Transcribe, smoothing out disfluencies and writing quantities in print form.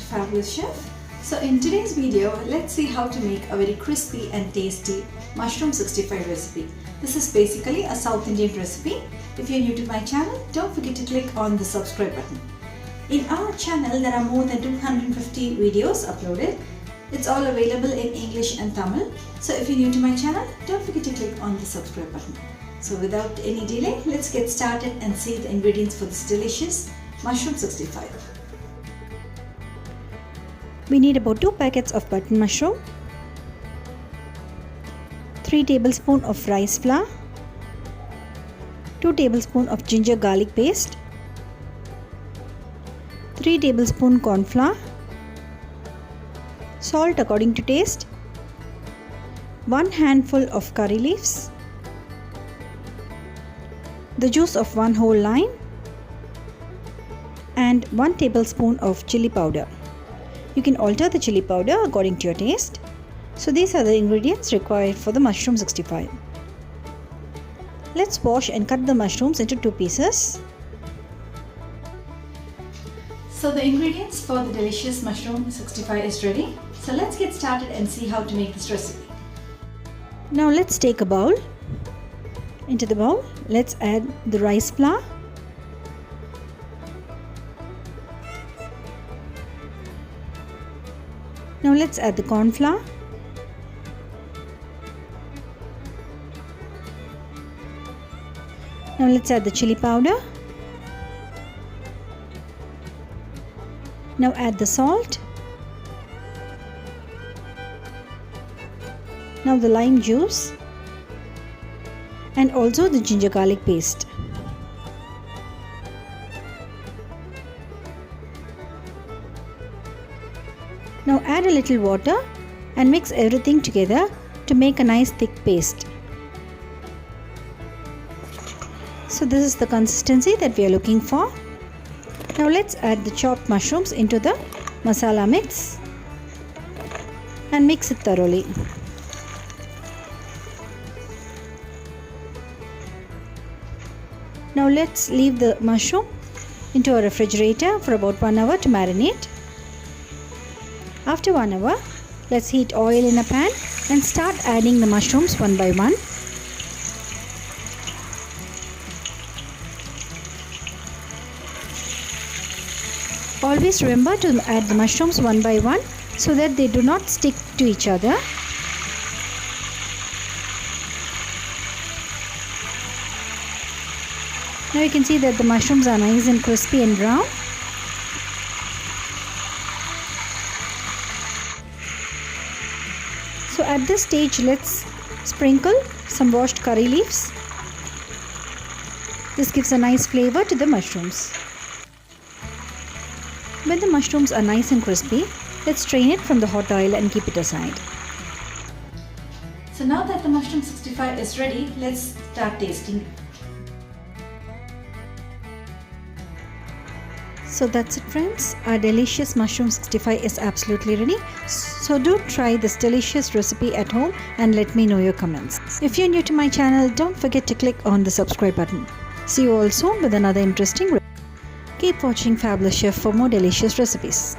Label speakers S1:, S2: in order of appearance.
S1: Fabulous Chef. So in today's video, let's see how to make a very crispy and tasty mushroom 65 recipe. This is basically a South Indian recipe. If you're new to my channel, don't forget to click on the subscribe button. In our channel, there are more than 250 videos uploaded. It's all available in English and Tamil. So if you're new to my channel, don't forget to click on the subscribe button. So without any delay, let's get started and see the ingredients for this delicious mushroom 65.
S2: We need about 2 packets of button mushroom, 3 tablespoons of rice flour, 2 tablespoons of ginger garlic paste, 3 tablespoons corn flour, salt according to taste, 1 handful of curry leaves, the juice of 1 whole lime, and 1 tablespoon of chili powder. You can alter the chili powder according to your taste. So these are the ingredients required for the mushroom 65. Let's wash and cut the mushrooms into 2 pieces.
S1: So the ingredients for the delicious mushroom 65 is ready. So let's get started and see how to make this recipe.
S2: Now let's take a bowl. Into the bowl, let's add the rice flour, now let's add the corn flour, now let's add the chili powder, now add the salt, now the lime juice, and also the ginger garlic paste. Now add a little water and mix everything together to make a nice thick paste. So this is the consistency that we are looking for. Now let's add the chopped mushrooms into the masala mix and mix it thoroughly. Now let's leave the mushroom into a refrigerator for about 1 hour to marinate. After 1 hour, let's heat oil in a pan and start adding the mushrooms one by one. Always remember to add the mushrooms one by one so that they do not stick to each other. Now you can see that the mushrooms are nice and crispy and brown. So at this stage, let's sprinkle some washed curry leaves. This gives a nice flavor to the mushrooms. When the mushrooms are nice and crispy, let's strain it from the hot oil and keep it aside.
S1: So now that the mushroom 65 is ready, let's start tasting.
S2: So that's it, friends. Our delicious mushroom 65 is absolutely ready. So do try this delicious recipe at home and let me know your comments. If you're new to my channel, don't forget to click on the subscribe button. See you all soon with another interesting recipe. Keep watching Fabulous Chef for more delicious recipes.